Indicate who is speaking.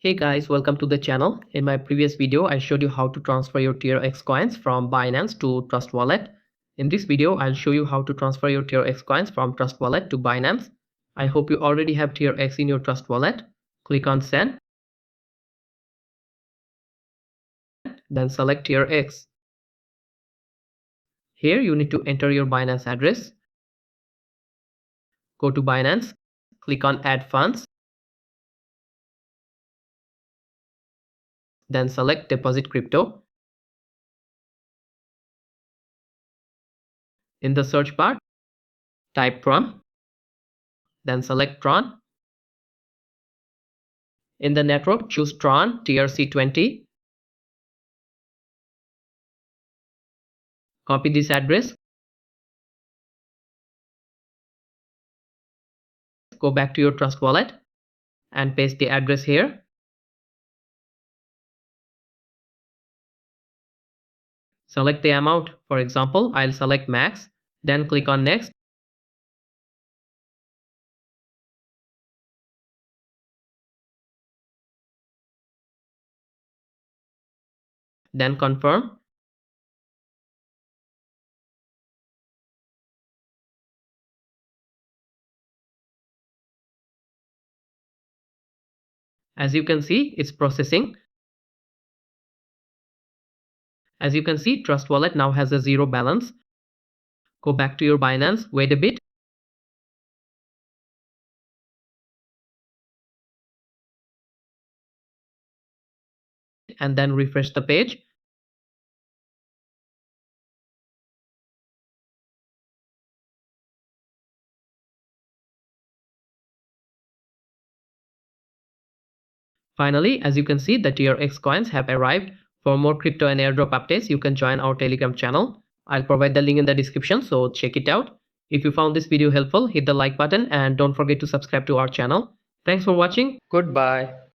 Speaker 1: Hey guys, welcome to the channel. In my previous video, I showed you how to transfer your TRX coins from Binance to Trust Wallet. In this video, I'll show you how to transfer your TRX coins from Trust Wallet to Binance. I hope you already have TRX in your Trust Wallet. Click on Send, then select TRX. Here you need to enter your Binance address. Go to Binance, click on Add Funds, then select Deposit Crypto. In the search bar, type Tron, then select Tron. In the network, choose Tron TRC20. Copy this address. Go back to your Trust Wallet and paste the address here. Select the amount. For example, I'll select max, then click on next. Then confirm. As you can see, it's processing. As you can see, Trust Wallet now has a zero balance. Go back to your Binance, wait a bit. And then refresh the page. Finally, as you can see, the TRX coins have arrived. For more crypto and airdrop updates, you can join our Telegram channel. I'll provide the link in the description, so check it out. If you found this video helpful, hit the like button and don't forget to subscribe to our channel. Thanks for watching. Goodbye.